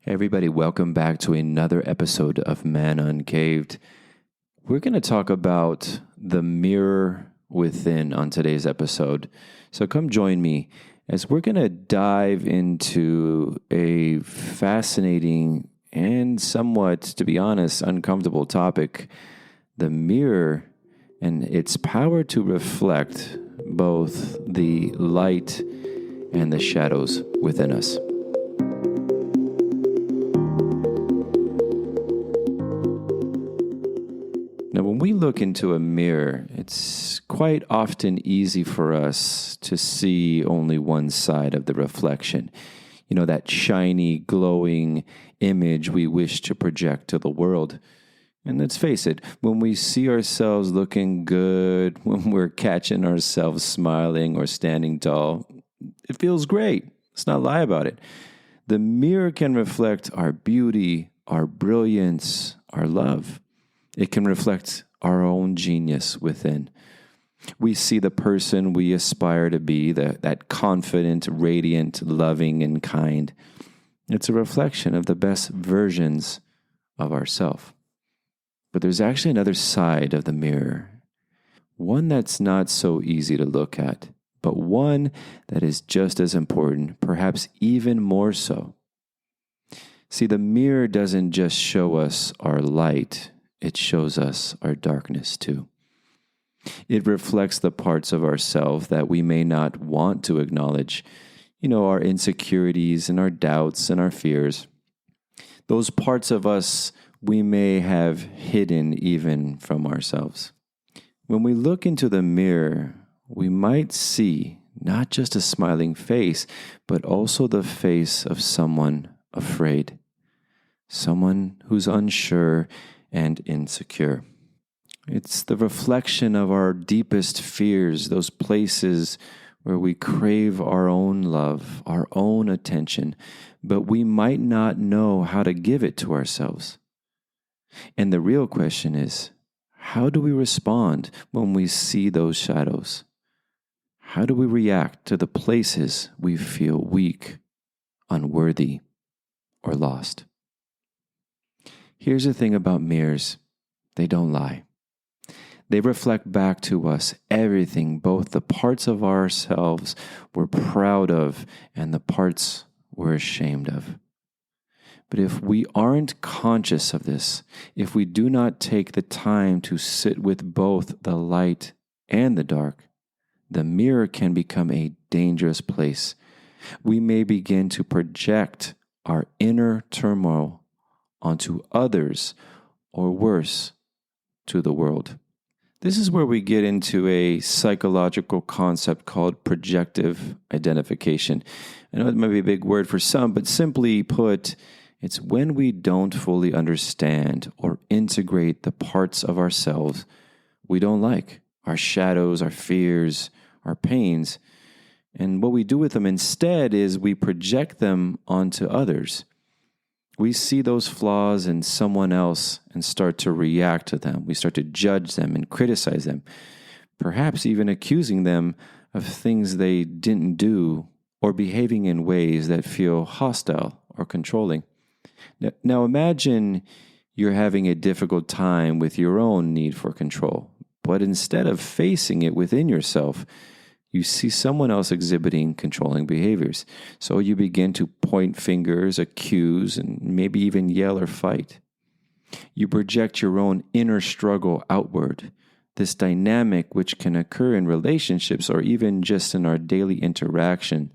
Hey everybody, welcome back to another episode of Man Uncaved. We're going to talk about the mirror within on today's episode. So come join me as we're going to dive into a fascinating and somewhat, to be honest, uncomfortable topic, the mirror and its power to reflect both the light and the shadows within us. Now, when we look into a mirror, it's quite often easy for us to see only one side of the reflection. You know, that shiny, glowing image we wish to project to the world. And let's face it, when we see ourselves looking good, when we're catching ourselves smiling or standing tall, it feels great. Let's not lie about it. The mirror can reflect our beauty, our brilliance, our love. It can reflect our own genius within. We see the person we aspire to be, that confident, radiant, loving, and kind. It's a reflection of the best versions of ourselves. But there's actually another side of the mirror, one that's not so easy to look at, but one that is just as important, perhaps even more so. See, the mirror doesn't just show us our light, it shows us our darkness too. It reflects the parts of ourselves that we may not want to acknowledge, our insecurities and our doubts and our fears. Those parts of us we may have hidden even from ourselves. When we look into the mirror, we might see not just a smiling face, but also the face of someone afraid, someone who's unsure and insecure. It's the reflection of our deepest fears, those places where we crave our own love, our own attention, but we might not know how to give it to ourselves. And the real question is, how do we respond when we see those shadows? How do we react to the places we feel weak, unworthy, or lost? Here's the thing about mirrors. They don't lie. They reflect back to us everything, both the parts of ourselves we're proud of and the parts we're ashamed of. But if we aren't conscious of this, if we do not take the time to sit with both the light and the dark, the mirror can become a dangerous place. We may begin to project our inner turmoil onto others, or worse, to the world. This is where we get into a psychological concept called projective identification. I know it might be a big word for some, but simply put, it's when we don't fully understand or integrate the parts of ourselves we don't like, our shadows, our fears, our pains. And what we do with them instead is we project them onto others. We see those flaws in someone else and start to react to them. We start to judge them and criticize them, perhaps even accusing them of things they didn't do or behaving in ways that feel hostile or controlling. Now imagine you're having a difficult time with your own need for control, but instead of facing it within yourself, you see someone else exhibiting controlling behaviors. So you begin to point fingers, accuse, and maybe even yell or fight. You project your own inner struggle outward. This dynamic, which can occur in relationships or even just in our daily interaction,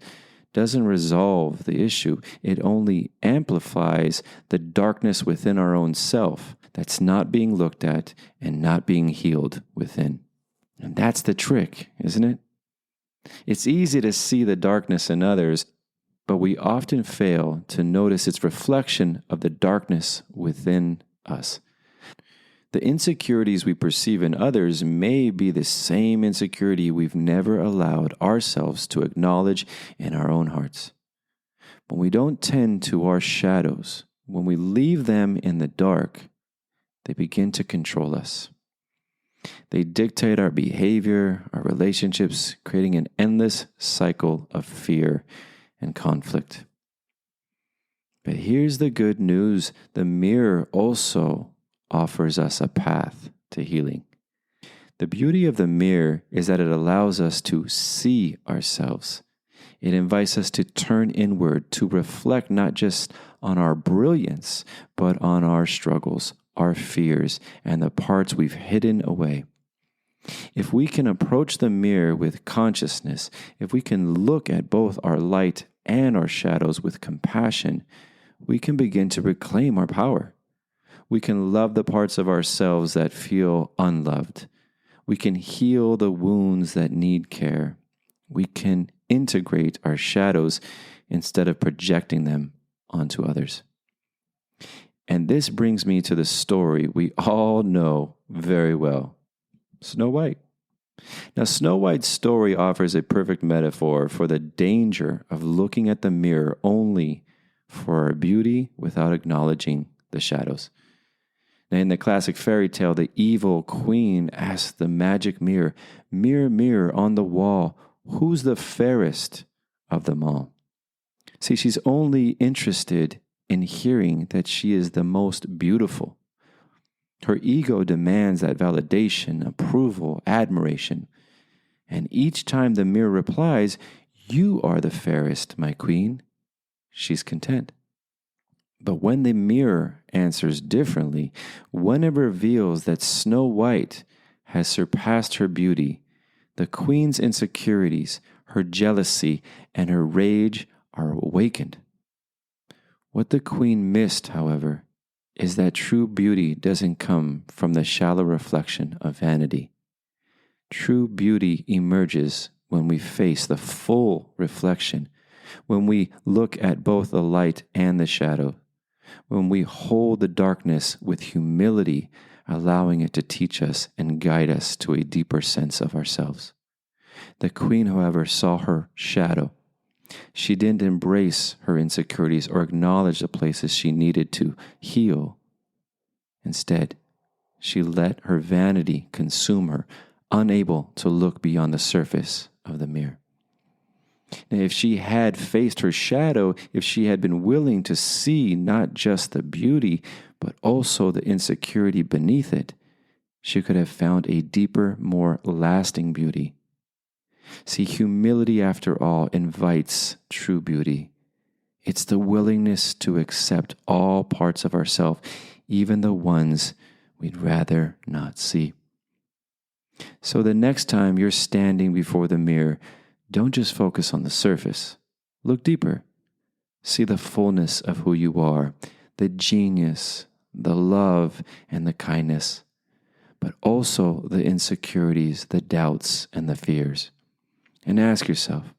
doesn't resolve the issue. It only amplifies the darkness within our own self that's not being looked at and not being healed within. And that's the trick, isn't it? It's easy to see the darkness in others, but we often fail to notice its reflection of the darkness within us. The insecurities we perceive in others may be the same insecurity we've never allowed ourselves to acknowledge in our own hearts. When we don't tend to our shadows, when we leave them in the dark, they begin to control us. They dictate our behavior, our relationships, creating an endless cycle of fear and conflict. But here's the good news. The mirror also offers us a path to healing. The beauty of the mirror is that it allows us to see ourselves. It invites us to turn inward, to reflect not just on our brilliance, but on our struggles, our fears, and the parts we've hidden away. If we can approach the mirror with consciousness, if we can look at both our light and our shadows with compassion, we can begin to reclaim our power. We can love the parts of ourselves that feel unloved. We can heal the wounds that need care. We can integrate our shadows instead of projecting them onto others. And this brings me to the story we all know very well, Snow White. Now, Snow White's story offers a perfect metaphor for the danger of looking at the mirror only for our beauty without acknowledging the shadows. Now, in the classic fairy tale, the evil queen asks the magic mirror, "Mirror, mirror on the wall, who's the fairest of them all?" See, she's only interested in hearing that she is the most beautiful. Her ego demands that validation, approval, admiration. And each time the mirror replies, "You are the fairest, my queen," she's content. But when the mirror answers differently, when it reveals that Snow White has surpassed her beauty, the queen's insecurities, her jealousy, and her rage are awakened. What the queen missed, however, is that true beauty doesn't come from the shallow reflection of vanity. True beauty emerges when we face the full reflection, when we look at both the light and the shadow, when we hold the darkness with humility, allowing it to teach us and guide us to a deeper sense of ourselves. The queen, however, saw her shadow. She didn't embrace her insecurities or acknowledge the places she needed to heal. Instead, she let her vanity consume her, unable to look beyond the surface of the mirror. Now, if she had faced her shadow, if she had been willing to see not just the beauty, but also the insecurity beneath it, she could have found a deeper, more lasting beauty. See, humility, after all, invites true beauty. It's the willingness to accept all parts of ourselves, even the ones we'd rather not see. So the next time you're standing before the mirror, don't just focus on the surface. Look deeper. See the fullness of who you are, the genius, the love, and the kindness, but also the insecurities, the doubts, and the fears. And ask yourself,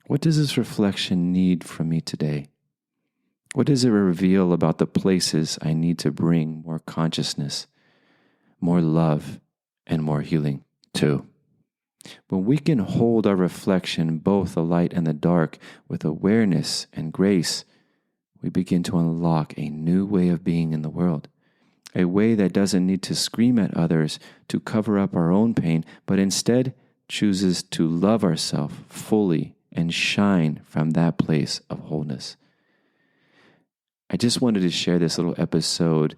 what does this reflection need from me today? What does it reveal about the places I need to bring more consciousness, more love, and more healing to? When we can hold our reflection, both the light and the dark, with awareness and grace, we begin to unlock a new way of being in the world. A way that doesn't need to scream at others to cover up our own pain, but instead chooses to love ourselves fully and shine from that place of wholeness. I just wanted to share this little episode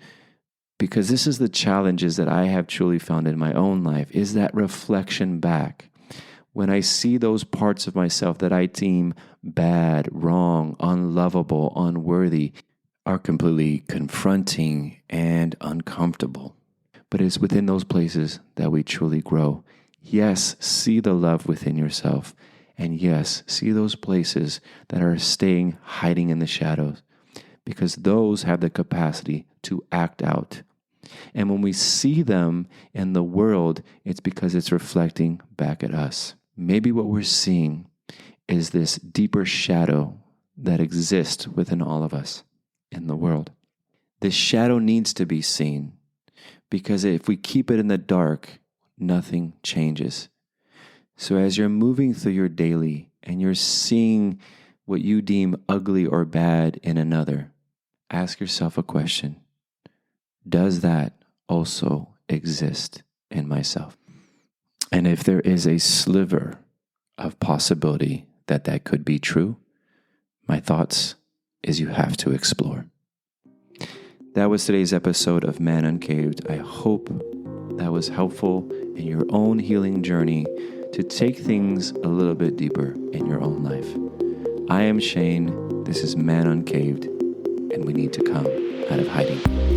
because this is the challenges that I have truly found in my own life, is that reflection back. When I see those parts of myself that I deem bad, wrong, unlovable, unworthy, are completely confronting and uncomfortable. But it's within those places that we truly grow. Yes, see the love within yourself. And yes, see those places that are staying hiding in the shadows, because those have the capacity to act out. And when we see them in the world, it's because it's reflecting back at us. Maybe what we're seeing is this deeper shadow that exists within all of us in the world. This shadow needs to be seen, because if we keep it in the dark, nothing changes. So as you're moving through your daily and you're seeing what you deem ugly or bad in another, ask yourself a question. Does that also exist in myself? And if there is a sliver of possibility that that could be true, my thoughts is you have to explore. That was today's episode of Man Uncaved. I hope that was helpful in your own healing journey to take things a little bit deeper in your own life. I am Shane. This is Man Uncaved, and we need to come out of hiding.